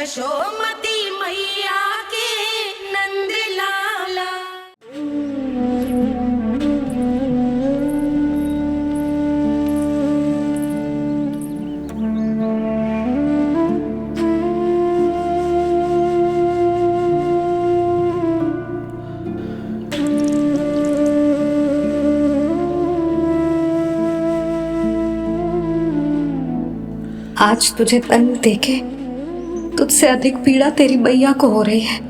यशोमती मैया के नंद लाला। आज तुझे तन देके तुझसे अधिक पीड़ा तेरी मैया को हो रही है।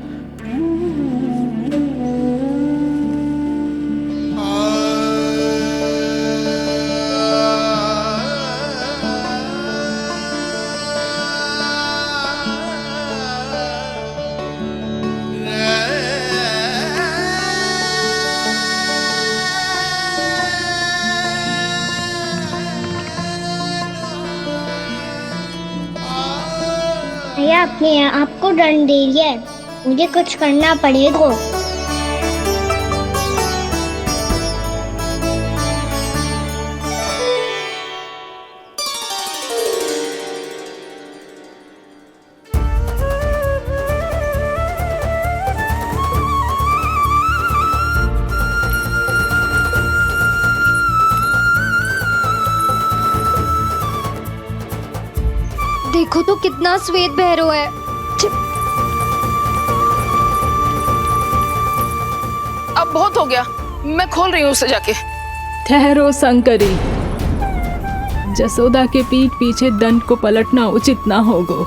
भैया अपने आपको दंड दे रही है, मुझे कुछ करना पड़ेगा। देखो तो कितना श्वेत भैरव है। अब बहुत हो गया, मैं खोल रही हूँ उसे जाके। ठहरो शंकरी, जसोदा के पीठ पीछे दंड को पलटना उचित ना होगा।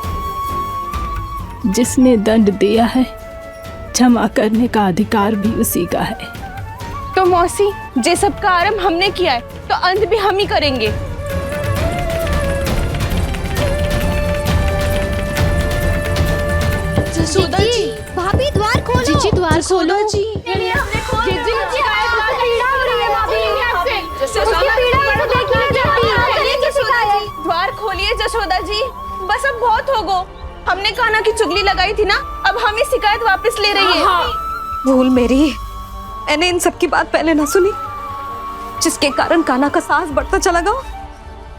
जिसने दंड दिया है क्षमा करने का अधिकार भी उसी का है। तो मौसी, जे सब का आरंभ हमने किया है तो अंत भी हम ही करेंगे। जसोदा जी, भाभी द्वार खोलो। जीजी द्वार खोलो। जी द्वार खोलिए जसोदा जी, बस अब बहुत हो गो। हमने कान्हा की चुगली लगाई थी ना, अब हम ही शिकायत वापस ले रही है। भूल मेरी, मैंने इन सब की बात पहले ना सुनी, जिसके कारण कान्हा का साहस बढ़ता चला गया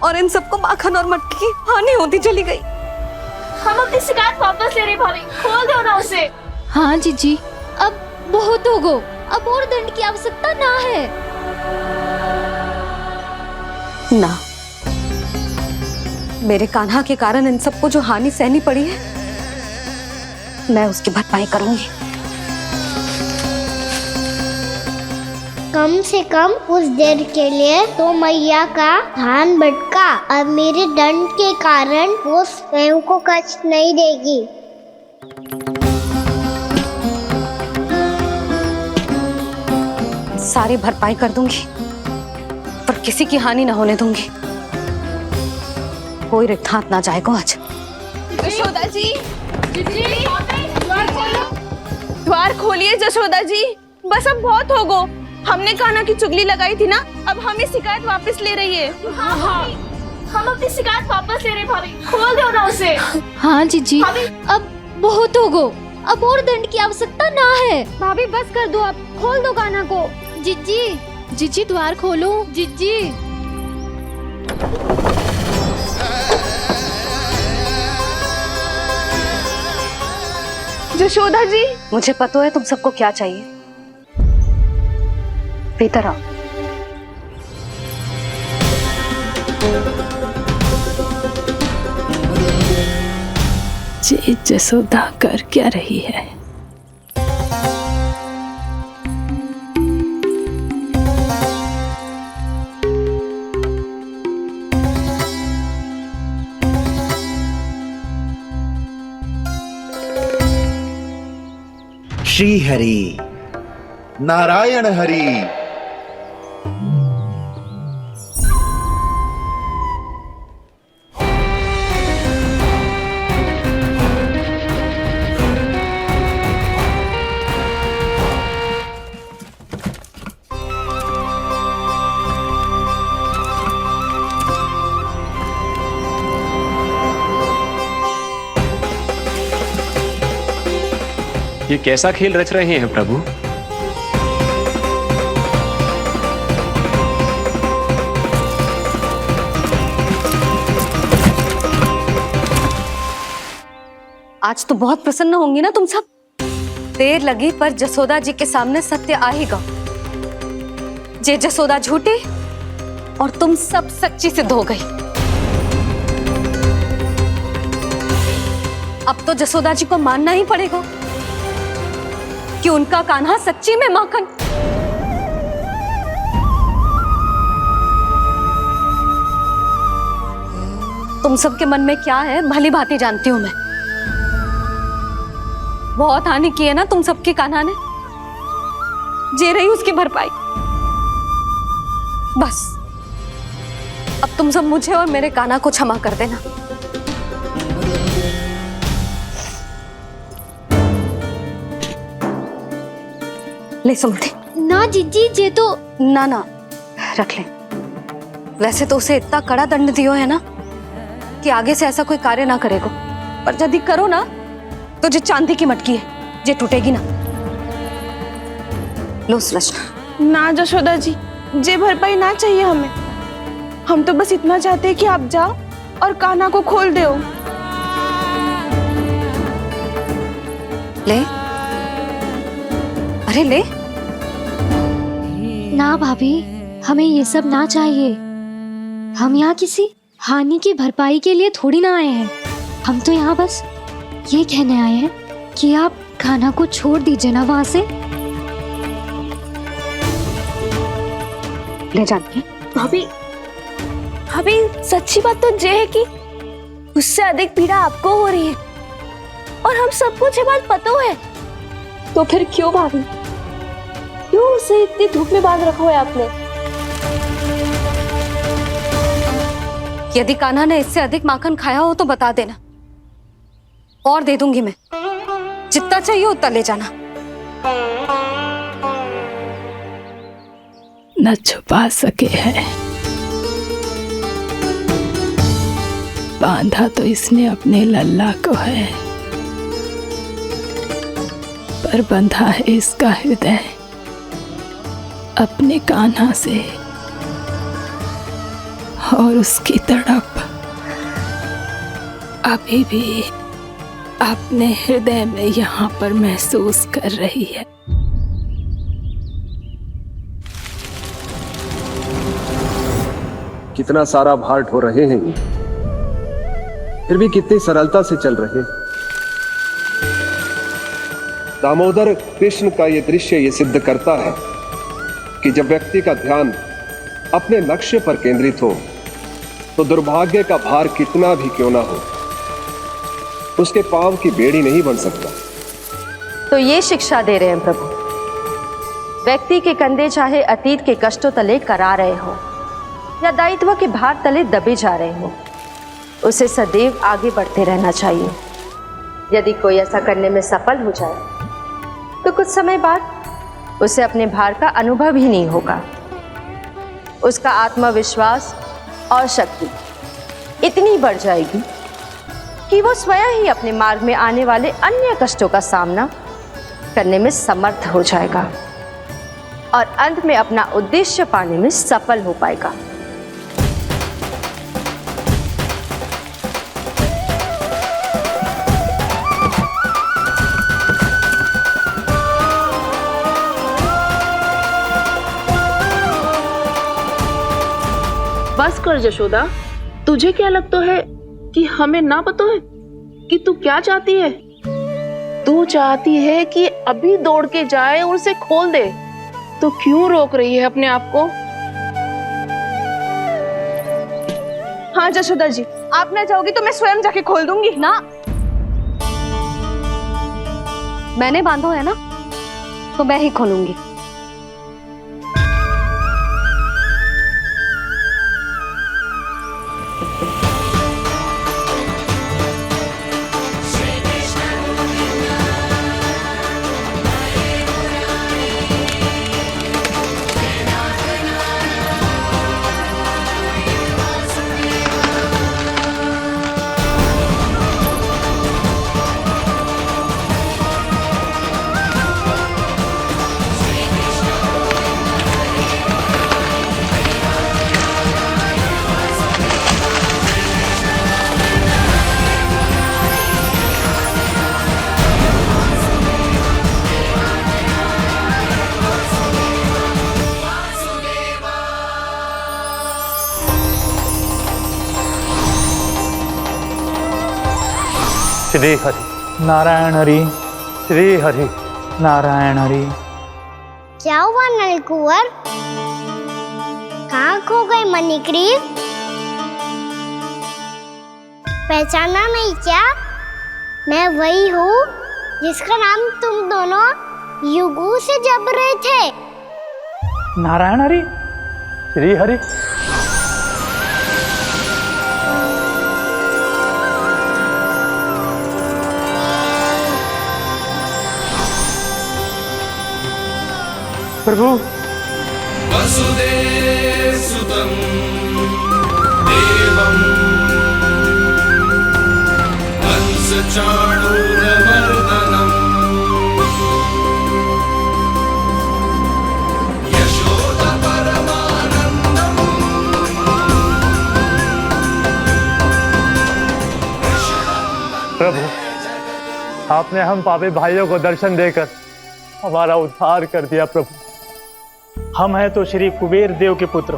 और इन सबको माखन और मटकी की हानि होती चली गई। हम अपनी शिकायत वापस ले रहे भाभी, खोल दो ना उसे। हाँ जीजी, अब बहुत हो गो, अब और दंड की आवश्यकता ना है। ना, मेरे कान्हा के कारण इन सबको जो हानि सहनी पड़ी है, मैं उसकी भरपाई करूंगी। कम से कम उस देर के लिए तो मैया का ध्यान भटका, अब मेरे दंड के कारण वो स्वयं को कष्ट नहीं देगी। सारी भरपाई कर दूंगी, पर किसी की हानि ना होने दूंगी। कोई रिक्त हाथ ना जाएगा आज। जसोदा जी, द्वार खोलिए जसोदा जी, बस अब बहुत हो गो। हमने कान्हा की चुगली लगाई थी ना, अब हम ही शिकायत वापस ले रही है। हम अपनी शिकायत वापस ले रहे भाभी, खोल दो ना उसे। हाँ जीजी, अब बहुत हो गो, अब और दंड की आवश्यकता ना है। भाभी बस कर दो, अब खोल दो कान्हा को। जीजी, जीजी द्वार खोलो। जीजी जसोदा जी, मुझे पता है तुम सबको क्या चाहिए। भीतर आओ। ये जसोदा कर क्या रही है? श्री हरि नारायण हरि। ये कैसा खेल रच रहे हैं प्रभु? आज तो बहुत प्रसन्न होंगी ना तुम सब। देर लगी पर जसोदा जी के सामने सत्य आएगा। जे जसोदा झूठी और तुम सब सच्ची सिद्ध हो गई। अब तो जसोदा जी को मानना ही पड़ेगा कि उनका कान्हा सच्ची में माखन। तुम सबके मन में क्या है भली भांति जानती हूं मैं। बहुत हानि की है ना तुम सबके कान्हा ने, जे रही उसकी भरपाई। बस अब तुम सब मुझे और मेरे कान्हा को क्षमा कर देना। ले सुमति। ना जीजी, जे तो ना ना रख ले। वैसे तो उसे इतना कड़ा दंड दियो है ना कि आगे से ऐसा कोई कार्य ना करेगा, पर यदि करो ना तो जो चांदी की मटकी है जे टूटेगी ना। लो सुलक्षणा। ना जशोदा जी, जे भरपाई ना चाहिए हमें। हम तो बस इतना चाहते हैं कि आप जाओ और कान्हा को खोल दो। ले, अरे ले। ना भाभी, हमें ये सब ना चाहिए। हम यहाँ किसी हानि की भरपाई के लिए थोड़ी ना आए हैं। हम तो यहाँ बस ये कहने आए हैं कि आप कान्हा को छोड़ दीजिए ना वहां से। ले जानकी। भाभी, भाभी सच्ची बात तो ये है कि उससे अधिक पीड़ा आपको हो रही है और हम सबको ये बात पता है। तो फिर क्यों भाभी, क्यों उसे इतनी धूप में बांध रखा है आपने? यदि कान्हा ने इससे अधिक माखन खाया हो तो बता देना, और दे दूंगी मैं। जितना चाहिए उतना ले जाना। न छुपा सके हैं, बांधा तो इसने अपने लल्ला को है, पर बंधा है इसका हृदय अपने कान्हा से। और उसकी तड़प अभी भी अपने हृदय में यहाँ पर महसूस कर रही है। कितना सारा भार ढो रहे हैं, फिर भी कितनी सरलता से चल रहे। दामोदर कृष्ण का यह दृश्य ये सिद्ध करता है कि जब व्यक्ति का ध्यान अपने लक्ष्य पर केंद्रित हो तो दुर्भाग्य का भार कितना भी क्यों ना हो, उसके पांव की बेड़ी नहीं बन सकता। तो ये शिक्षा दे रहे हैं प्रभु। व्यक्ति के कंधे चाहे अतीत के कष्टों तले करा रहे हो या दायित्व के भार तले दबे जा रहे हो, उसे सदैव आगे बढ़ते रहना चाहिए। यदि कोई ऐसा करने में सफल हो जाए तो कुछ समय बाद उसे अपने भार का अनुभव ही नहीं होगा। उसका आत्मविश्वास और शक्ति इतनी बढ़ जाएगी कि वो स्वयं ही अपने मार्ग में आने वाले अन्य कष्टों का सामना करने में समर्थ हो जाएगा और अंत में अपना उद्देश्य पाने में सफल हो पाएगा। बस कर जशोदा, तुझे क्या लगता है कि हमें ना पता है कि तू क्या चाहती है? तू चाहती है कि अभी दौड़ के जाए और उसे खोल दे, तो क्यों रोक रही है अपने आप को? हाँ जशोदा जी, आप ना जाओगी तो मैं स्वयं जाके खोल दूंगी। ना, मैंने बांधो है ना, तो मैं ही खोलूंगी। श्री हरि नारायण हरि, श्री हरि नारायण हरि। क्या हुआ नलकुंवर? कहाँ खो गए मणिग्रीव? पहचाना नहीं क्या? मैं वही हूँ जिसका नाम तुम दोनों युगों से जप रहे थे। नारायण हरि, श्री हरि। प्रभु वसुदेव सुतं देवं कंसचाणूरमर्दनम् यशोदा परमानन्दम्। प्रभु, आपने हम पापी भाइयों को दर्शन देकर हमारा उद्धार कर दिया। प्रभु, हम हैं तो श्री कुबेर देव के पुत्र,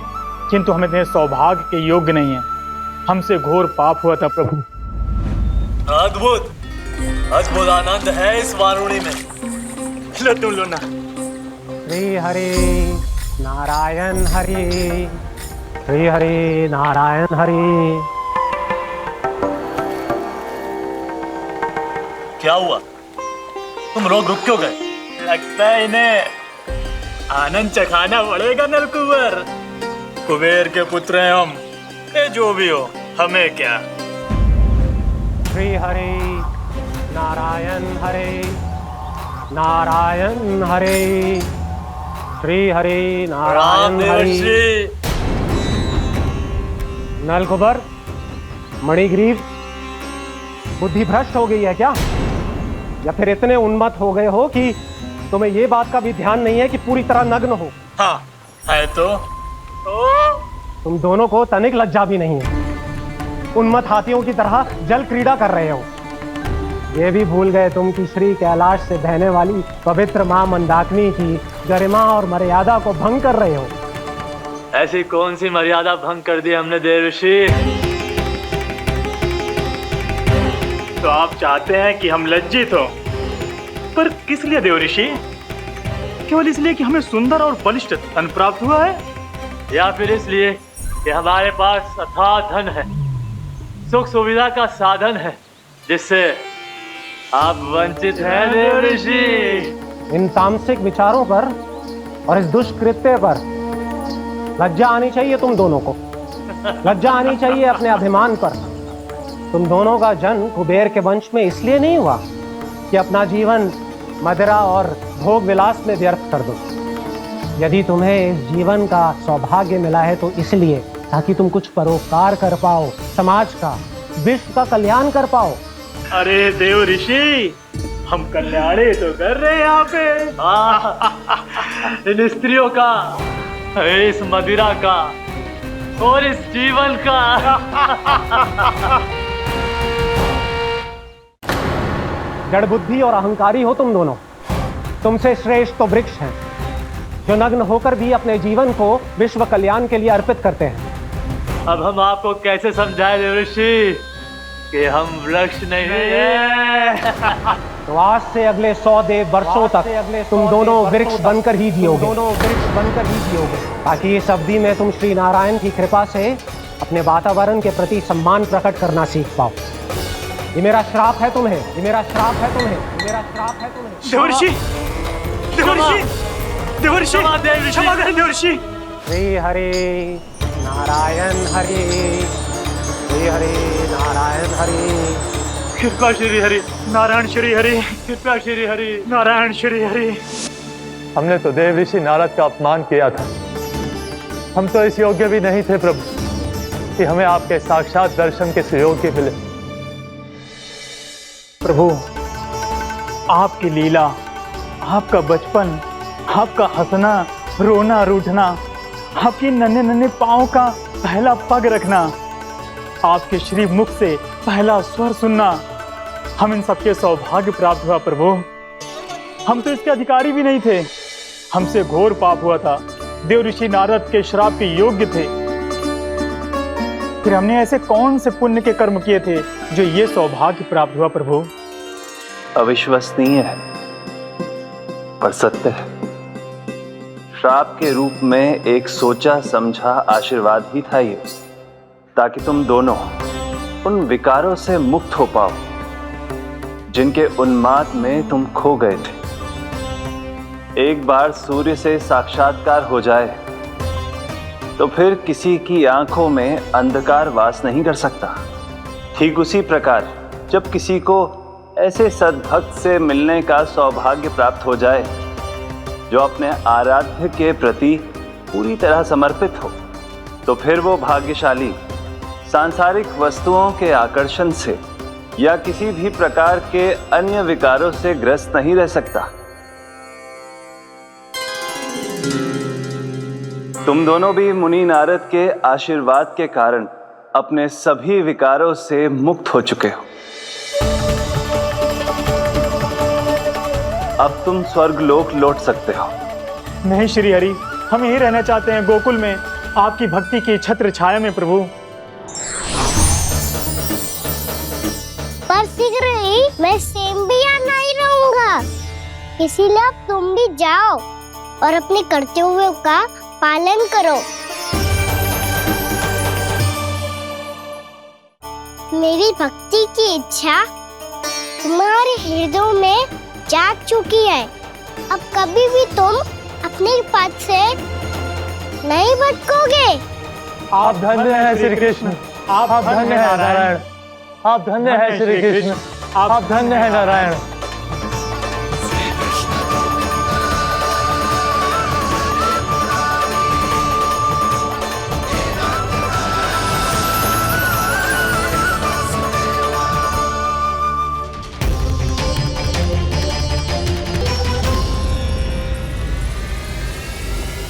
किंतु हम इतने सौभाग्य के योग्य नहीं हैं। हमसे घोर पाप हुआ था। प्रभु, अद्भुत अद्भुत आनंद है इस वारुणी में। लो तुम लो ना। श्री हरि नारायण हरि, श्री हरि नारायण हरि। क्या हुआ? तुम लोग रुक क्यों गए? लगता है इन्हें आनंद चखाना पड़ेगा नलकुंवर। कुबेर के पुत्र हैं हम, ये जो भी हो हमें क्या। श्री हरि नारायण हरि, नारायण हरि, श्री हरि नारायण हरि। नलकुबर, मणिग्रीव, बुद्धि भ्रष्ट हो गई है क्या? या फिर इतने उन्मत्त हो गए हो कि तुम्हें ये बात का भी ध्यान नहीं है कि पूरी तरह नग्न हो? हाँ है तो तुम दोनों को तनिक लज्जा भी नहीं है। उन्मत्त हाथियों की तरह जल क्रीड़ा कर रहे हो। ये भी भूल गए तुम कि श्री कैलाश से बहने वाली पवित्र मां मंदाकिनी की गरिमा और मर्यादा को भंग कर रहे हो। ऐसी कौन सी मर्यादा भंग कर दी हमने देवर्षि? तो आप चाहते हैं कि हम लज्जित हो, पर किस लिए देवर्षि? केवल इसलिए कि हमें सुंदर और बलिष्ठ धन प्राप्त हुआ है, या फिर इसलिए कि हमारे पास अथाह धन है, सुख सुविधा का साधन है, जिससे आप वंचित हैं देवर्षि? इन तामसिक विचारों पर और इस दुष्कृत्य पर लज्जा आनी चाहिए तुम दोनों को। लज्जा आनी चाहिए अपने अभिमान पर। तुम दोनों का जन्म कुबेर के वंश में इसलिए नहीं हुआ कि अपना जीवन मदिरा और भोग विलास में व्यर्थ कर दो। यदि तुम्हें इस जीवन का सौभाग्य मिला है तो इसलिए ताकि तुम कुछ परोपकार कर पाओ, समाज का, विश्व का कल्याण कर पाओ। अरे देव ऋषि, हम कल्याणी तो कर रहे हैं यहाँ पे। इन स्त्रियों का, इस मदिरा का और इस जीवन का। जड़ बुद्धि और अहंकारी हो तुम दोनों। तुमसे श्रेष्ठ तो वृक्ष हैं, जो नग्न होकर भी अपने जीवन को विश्व कल्याण के लिए अर्पित करते हैं। अब हम आपको कैसे समझाएं देवर्षि कि हम वृक्ष नहीं हैं? तो आज से अगले 100 वर्षों तक तुम दोनों वृक्ष बनकर ही जियोगे। ताकि इस अवधि में तुम श्री नारायण की कृपा से अपने वातावरण के प्रति सम्मान प्रकट करना सीख पाओ। ये मेरा श्राप है तुम्हें, ये मेरा श्राप है तुम्हें, ये मेरा श्राप है तुम्हें। देवर्षि, देवर्षि, देवर्षि, क्षमा करें देवर्षि। श्री हरि नारायण हरि, श्री हरि नारायण हरि। कृपा श्री हरि नारायण श्री हरि, कृपा श्री हरि नारायण श्री हरि। हमने तो देव ऋषि नारद का अपमान किया था। हम तो इस योग्य भी नहीं थे प्रभु कि हमें आपके साक्षात दर्शन के सुयोग्य मिले। प्रभु, आपकी लीला, आपका बचपन, आपका हंसना, रोना, रूठना, आपके नन्हे नन्हे पाँव का पहला पग रखना, आपके श्री मुख से पहला स्वर सुनना, हम इन सबके सौभाग्य प्राप्त हुआ प्रभु। हम तो इसके अधिकारी भी नहीं थे। हमसे घोर पाप हुआ था। देव ऋषि नारद के श्राप के योग्य थे। फिर हमने ऐसे कौन से पुण्य के कर्म किए थे जो ये सौभाग्य प्राप्त हुआ प्रभु? अविश्वसनीय है पर सत्य है। श्राप के रूप में एक सोचा समझा आशीर्वाद ही था ये, ताकि तुम दोनों उन विकारों से मुक्त हो पाओ जिनके उन्माद में तुम खो गए थे। एक बार सूर्य से साक्षात्कार हो जाए तो फिर किसी की आंखों में अंधकार वास नहीं कर सकता। ठीक उसी प्रकार जब किसी को ऐसे सद्भक्त से मिलने का सौभाग्य प्राप्त हो जाए जो अपने आराध्य के प्रति पूरी तरह समर्पित हो, तो फिर वो भाग्यशाली सांसारिक वस्तुओं के आकर्षण से या किसी भी प्रकार के अन्य विकारों से ग्रस्त नहीं रह सकता। तुम दोनों भी मुनि नारद के आशीर्वाद के कारण अपने सभी विकारों से मुक्त हो चुके हो। अब तुम स्वर्गलोक लौट सकते हो। नहीं श्री हरि, हम यही रहना चाहते हैं गोकुल में, आपकी भक्ति की छत्र छाया में प्रभु। पर शीघ्र ही मैं सेम्बिया नहीं रहूंगा, इसीलिए अब तुम भी जाओ और अपने कर्तव्यों का पालन करो। मेरी भक्ति की इच्छा तुम्हारे हृदय में जाग चुकी है। अब कभी भी तुम अपने पद से नहीं भटकोगे। आप धन्य हैं श्री कृष्ण, आप धन्य हैं नारायण, आप धन्य हैं श्री कृष्ण, आप धन्य हैं नारायण।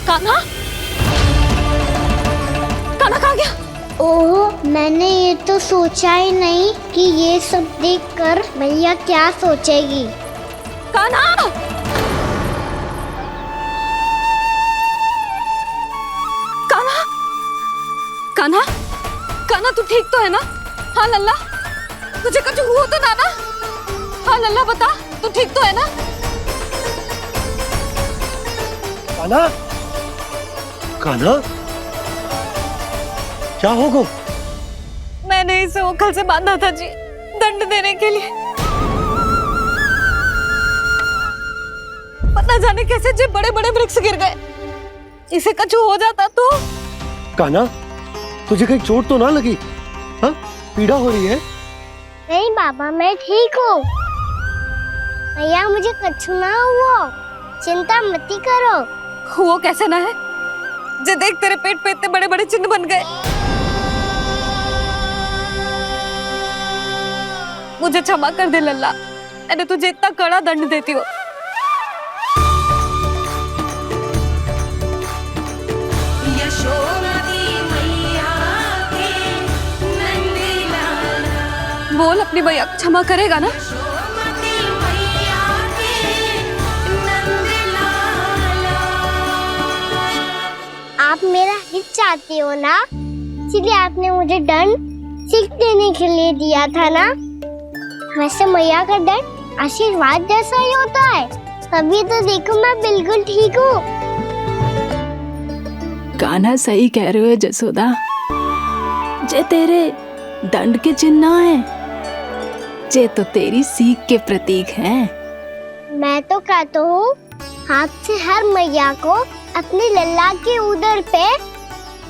कान्हा, कान्हा कहाँ गया? ओह, मैंने ये तो सोचा ही नहीं कि ये सब देखकर भैया क्या सोचेगी। कान्हा! कान्हा! कान्हा! कान्हा तू ठीक तो है ना? हाँ लल्ला, तुझे कुछ हुआ तो ना? हाँ लल्ला बता, तू ठीक तो है ना? कान्हा, कान्हा, क्या होगा? मैंने इसे ओखल से बांधा था जी, दंड देने के लिए। पता जाने कैसे जे बड़े बड़े वृक्ष गिर गए। इसे कुछ हो जाता तो? कान्हा, तुझे कहीं चोट तो ना लगी? हाँ, पीड़ा हो रही है? नहीं बाबा, मैं ठीक हूँ। भैया मुझे कुछ ना हुआ, चिंता मत करो। वो कैसे ना है? जे देख तेरे पेट पे इतने बड़े बड़े चिन्ह बन गए। मुझे क्षमा कर दे लल्ला, मैंने तुझे इतना कड़ा दंड देती हो। बोल अपनी भैया क्षमा करेगा ना? आप मेरा हित चाहते हो ना, इसलिए आपने मुझे दंड सीख देने के लिए दिया था ना। वैसे मैया का दंड आशीर्वाद जैसा ही होता है, तभी तो देखो मैं बिल्कुल ठीक हूँ। कान्हा सही कह रहे हो जसोदा, जे तेरे दंड के चिन्ह ना है, जे तो तेरी सीख के प्रतीक हैं। मैं तो कहता हूँ हाथ से हर मैया को अपनी लल्ला के उदर पे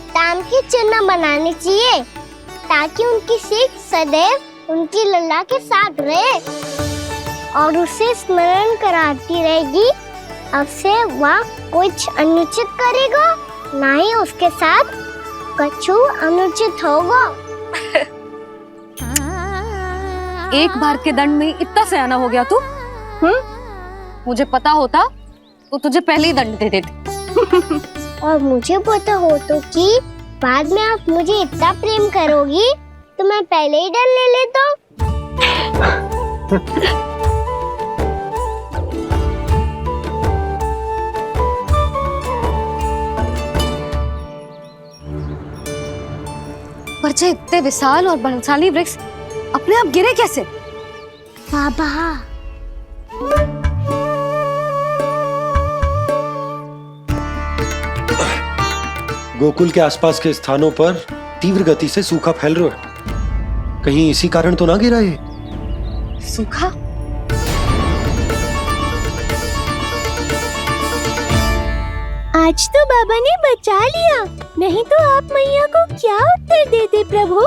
ताम के चिन्ह बनाने चाहिए, ताकि उनकी सीख सदैव उनकी लल्ला के साथ रहे और उसे स्मरण कराती रहेगी। अब से वह कुछ अनुचित करेगा, ना ही उसके साथ कछु अनुचित होगा। एक बार के दंड में इतना सयाना हो गया तू? मुझे पता होता तो तुझे पहले ही दंड दे देती। और मुझे पता हो तो कि बाद में आप मुझे इतना प्रेम करोगी तो मैं पहले ही दंड ले लेता हूँ। पर अच्छा इतने विशाल और बलशाली वृक्ष अपने आप गिरे कैसे? बाबा, गोकुल के आसपास के स्थानों पर तीव्र गति से सूखा फैल रहा है। कहीं इसी कारण तो ना गिरा ये? सूखा? आज तो बाबा ने बचा लिया, नहीं तो आप मैया को क्या उत्तर देते प्रभु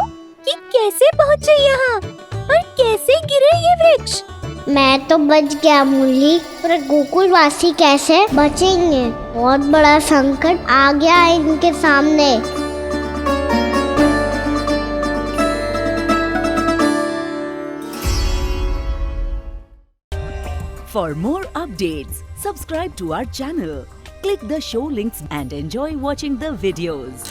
कि कैसे पहुँचे यहाँ और कैसे गिरे ये वृक्ष? मैं तो बच गया मुरली, पर गोकुल वासी कैसे बचेंगे? बहुत बड़ा संकट आ गया है इनके सामने। For more updates, subscribe to our channel, click the show links and enjoy watching the videos.